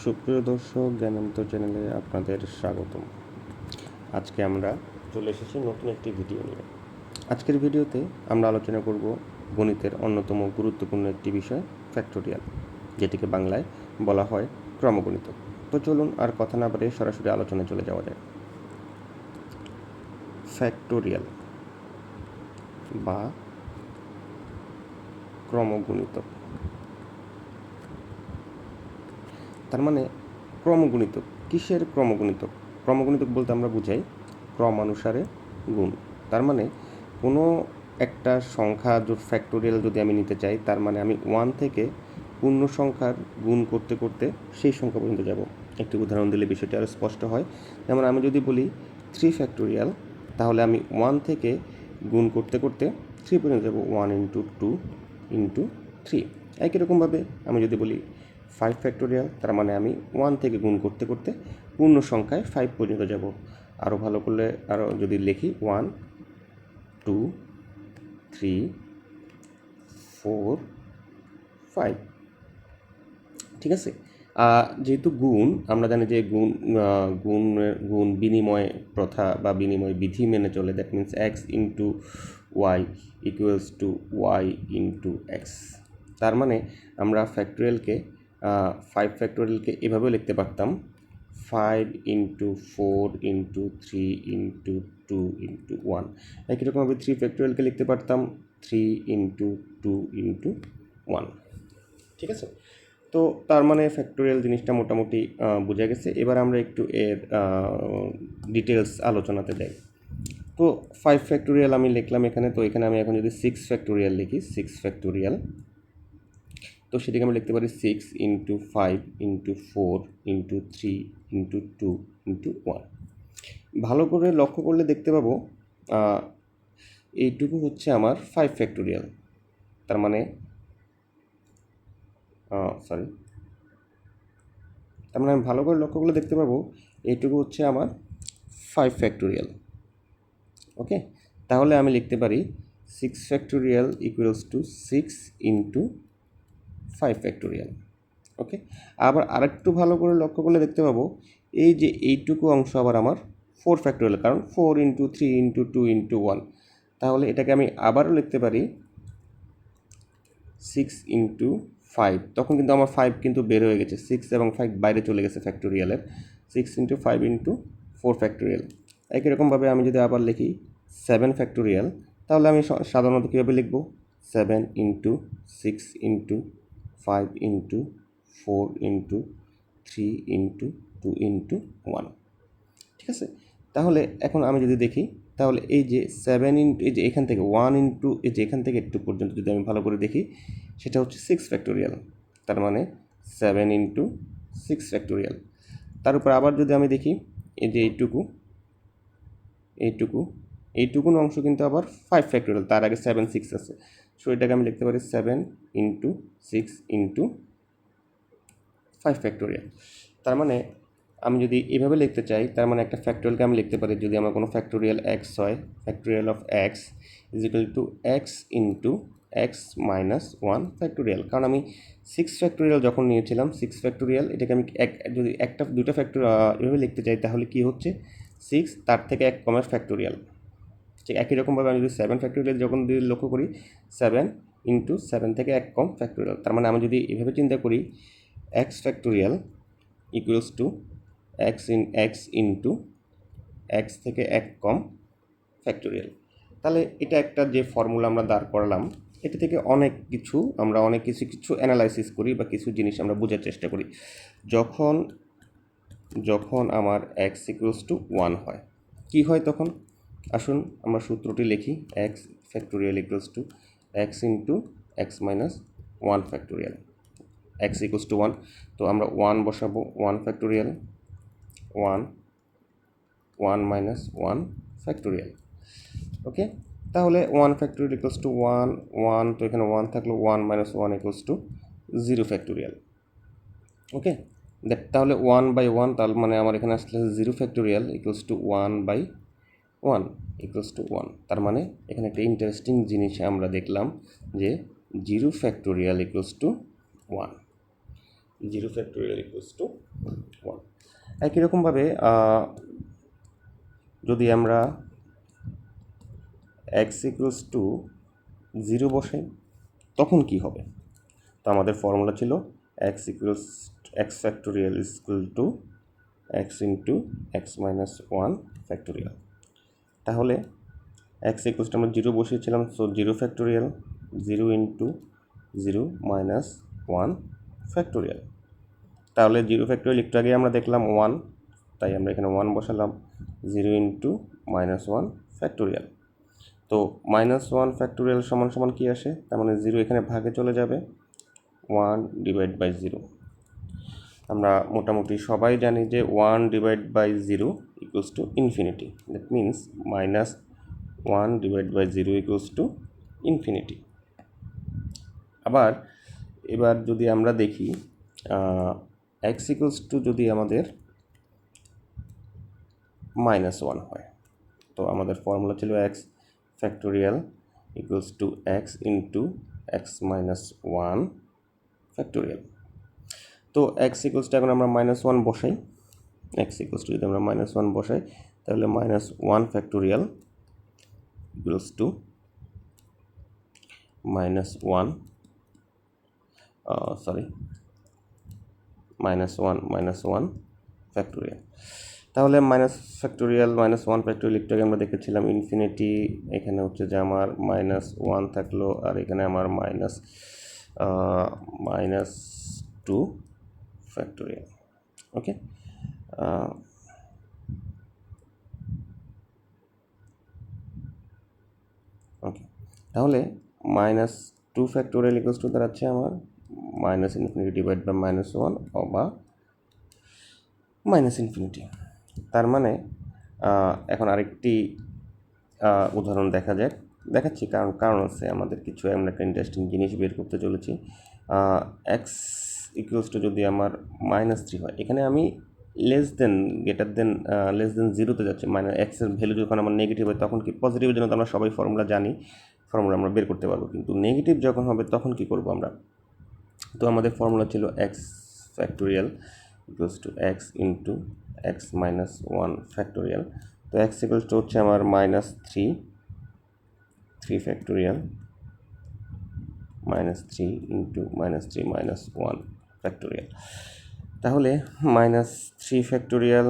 সুপ্রিয় দর্শক, জ্ঞানান্ত চ্যানেলে আপনাদের স্বাগতম। আজকে আমরা চলে এসেছি নতুন একটি ভিডিও নিয়ে। আজকের ভিডিওতে আমরা আলোচনা করব গণিতের অন্যতম গুরুত্বপূর্ণ একটি বিষয় ফ্যাক্টোরিয়াল, যেটিকে বাংলায় বলা হয় ক্রমগুণিতক। তো চলুন আর কথা না বাড়িয়ে সরাসরি আলোচনায় চলে যাওয়া যায়। ফ্যাক্টোরিয়াল বা ক্রমগুণিতক, তার মানে ক্রমগুণিতক। কিসের ক্রমগুণিতক? ক্রমগুণিতক বলতে আমরা বুঝাই ক্রমানুসারে গুণ। তার মানে কোনো একটা সংখ্যা ফ্যাক্টোরিয়াল যদি আমি নিতে চাই, তার মানে আমি 1 থেকে পূর্ণ সংখ্যার গুণ করতে করতে সেই সংখ্যা পর্যন্ত যাব। একটি উদাহরণ দিলে বিষয়টি আরও স্পষ্ট হয়। যেমন আমি যদি বলি 3 ফ্যাক্টোরিয়াল, তাহলে আমি 1 থেকে গুণ করতে করতে 3 পর্যন্ত যাব। 1 ইন্টু 2 ইন্টু 3। একই রকমভাবে আমি যদি বলি 5 ফ্যাক্টোরিয়াল, তার মানে আমি 1 থেকে গুণ করতে করতে পূর্ণ সংখ্যায় 5 পর্যন্ত যাব। আরও ভালো করলে আরও যদি লিখি 1 2 3 4 5। ঠিক আছে। যেহেতু গুণ, আমরা জানি যে গুণ বিনিময় প্রথা বা বিনিময় বিধি মেনে চলে। That means x into y equals to y into x. তার মানে আমরা ফ্যাক্টোরিয়ালকে 5 ফ্যাক্টোরিয়ালকে এভাবেও লিখতে পারতাম 5 ইন্টু 4 ইন্টু 3 ইন্টু 2 ইন্টু 1। একই রকমভাবে 3 ফ্যাক্টোরিয়ালকে লিখতে পারতাম 3 ইন্টু 2 ইন্টু 1। ঠিক আছে। তো তার মানে ফ্যাক্টোরিয়াল জিনিসটা মোটামুটি বোঝা গেছে। এবার আমরা একটু এর ডিটেলস আলোচনাতে যাই। তো 5 ফ্যাক্টোরিয়াল আমি লিখলাম এখানে। তো এখানে আমি এখন যদি 6 ফ্যাক্টোরিয়াল লিখি, 6 ফ্যাক্টোরিয়াল, তো সেটাকে আমরা লিখতে পারি 6 into 5 into 4 into 3 into 2 into 1। ভালো করে লক্ষ্য করলে দেখতে পাবো এইটুকু হচ্ছে আমার 5 ফ্যাক্টোরিয়াল। তার মানে আমি ভালো করে লক্ষ্য করলে দেখতে পাবো এইটুকু হচ্ছে আমার 5 ফ্যাক্টোরিয়াল। ওকে, তাহলে আমি লিখতে পারি 6 factorial equals to 6 into 5 factorial. Okay, আবার আরেকটু ভালো করে লক্ষ্য করলে দেখতে পাবো এই যে এইটুকু অংশ আবার আমার 4 ফ্যাক্টোরিয়াল, কারণ 4 ইন্টু 3 ইন্টু 2 ইন্টু 1। তাহলে এটাকে আমি আবারও লিখতে পারি 6 ইন্টু 5। তখন কিন্তু আমার 5 কিন্তু বের হয়ে গেছে, 6 এবং 5 বাইরে চলে গেছে ফ্যাক্টোরিয়ালের। 6 ইন্টু 5 ইন্টু 4 ফ্যাক্টোরিয়াল। একই রকমভাবে আমি যদি আবার লিখি 7 ফ্যাক্টোরিয়াল, তাহলে আমি সাধারণত কীভাবে লিখব? 7 into 6 into 5 into 4 into 3 into 2 into 1। ঠিক আছে। তাহলে এখন আমি যদি দেখি, তাহলে এই যে 7 ইন্টু, এই যে এখান থেকে 1 ইন্টু, এই যে এখান থেকে একটু পর্যন্ত যদি আমি ভালো করে দেখি, সেটা হচ্ছে 6 ফ্যাক্টোরিয়াল। তার মানে 7 ইন্টু 6 ফ্যাক্টোরিয়াল। তার উপর আবার যদি আমি দেখি এই যে এইটুকুন অংশ কিন্তু আবার 5 ফ্যাক্টোরিয়াল, তার আগে 7 6 আছে। সো এটাকে আমি লিখতে পারি 7 ইন্টু 6 ইন্টু 5 ফ্যাক্টোরিয়াল। তার মানে আমি যদি এভাবে লিখতে চাই, তার মানে একটা ফ্যাক্টোরিয়ালকে আমি লিখতে পারি, যদি আমার কোনো ফ্যাক্টোরিয়াল এক্স হয়, factorial of x is equal to x into x minus 1 factorial. কারণ আমি 6 ফ্যাক্টোরিয়াল যখন নিয়েছিলাম, 6 ফ্যাক্টোরিয়াল, এটাকে আমি যদি দুইটা ফ্যাক্টোরিয়াল এভাবে লিখতে চাই, তাহলে কি হচ্ছে 6 তার থেকে 1 কমের ফ্যাক্টোরিয়াল। ঠিক একই রকমভাবে আমি যদি 7 ফ্যাক্টোরিয়াল যখন যদি লক্ষ্য করি, 7 ইন্টু 7 থেকে 1 কম ফ্যাক্টোরিয়াল। তার মানে আমি যদি এভাবে চিন্তা করি x factorial equals two x into x থেকে 1 কম ফ্যাক্টোরিয়াল। তাহলে এটা একটা যে ফর্মুলা আমরা দাঁড় করালাম, এটা থেকে অনেক কিছু অ্যানালাইসিস করি বা কিছু জিনিস আমরা বোঝার চেষ্টা করি। যখন আমার এক্স ইকুয়ালস টু 1 হয়, কি হয় তখন? আসুন আমরা সূত্রটি লিখি। X factorial equals two x into x minus 1 factorial. X equals to 1, তো আমরা 1 বসাবো। 1 ফ্যাক্টোরিয়াল 1 মাইনাস 1 ফ্যাক্টোরিয়াল। ওকে, তাহলে 1 ফ্যাক্টোরিয়াল ইকুয়ালস টু 1, তো এখানে 1 থাকলো, 1 মাইনাস 1 ইকুয়ালস টু 0 ফ্যাক্টোরিয়াল। ওকে, তাহলে 1/1, তার মানে আমার এখানে আসলে 0 factorial equals two 1/1 equals to 1। তার মানে এখানে একটা ইন্টারেস্টিং জিনিস আমরা দেখলাম যে 0 factorial equals two 1। 0 factorial equals two 1। একই রকমভাবে যদি আমরা x ইকুয়ালস টু 0 বসাই তখন কি হবে? তো আমাদের ফর্মুলা ছিল x equals x factorial is equal to x into x minus 1 factorial. তাহলে x ইকুয়ালস টু আমরা 0 বসিয়েছিলাম, so 0 factorial, 0 into 0 minus 1 factorial. তাহলে 0 ফ্যাক্টোরিয়াল একটু আগে আমরা দেখলাম 1, তাই আমরা এখানে 1 বসালাম, 0 ইন্টু মাইনাস 1 ফ্যাক্টোরিয়াল। তো মাইনাস 1 ফ্যাক্টোরিয়াল সমান সমান কী আসে? তার মানে 0 এখানে ভাগে চলে যাবে, 1 ডিভাইড বাই 0। আমরা মোটামুটি সবাই জানি যে 1 divide by 0 equals to infinity. That means minus 1 divide by 0 equals to infinity. আবার এবার যদি আমরা দেখি x ইকুয়ালস টু যদি আমাদের মাইনাস 1 হয়, তো আমাদের ফর্মুলা ছিল x factorial equals two x into x minus 1 factorial. তো x ইকুয়ালস টু এখন আমরা মাইনাস 1 বসাই, x ইকুয়ালস টু যদি আমরা মাইনাস 1 বসাই তাহলে minus 1 factorial equals two minus 1 minus 1 factorial. তাহলে মাইনাস ফ্যাক্টোরিয়াল মাইনাস 1 ফ্যাক্টোরিয়াল একটু আগে আমরা দেখেছিলাম ইনফিনিটি, এখানে হচ্ছে যে আমার মাইনাস 1 থাকলো, আর এখানে আমার মাইনাস 2 ফ্যাক্টোরিয়াল। ওকে, তাহলে মাইনাস 2 ফ্যাক্টোরিয়াল ইকুয়ালস টু দাঁড়াচ্ছে আমার minus infinity divide by minus 1 বা মাইনাস ইনফিনিটি। তার মানে এখন আরেকটি উদাহরণ দেখাচ্ছি, কারণ আছে আমাদের কিছু, আমরা একটা ইন্টারেস্টিং জিনিস বের করতে চলেছি। এক্স ইকুয়ালস টু যদি আমার মাইনাস 3 হয়, এখানে আমি লেস দেন 0তে যাচ্ছে, মানে এক্সের ভ্যালু যখন আমার নেগেটিভ হয় তখন কি, পজিটিভের জন্য তো আমরা সবাই ফর্মুলা জানি, ফর্মুলা আমরা বের করতে পারবো, কিন্তু নেগেটিভ যখন হবে তখন কি করব আমরা? তো আমাদের ফর্মুলা ছিল x factorial equals two x into x minus 1 factorial. তো এক্স ইকুয়ালস টু হচ্ছে আমার minus 3 factorial minus 3 into minus 3 minus 1 factorial. তাহলে মাইনাস 3 ফ্যাক্টোরিয়াল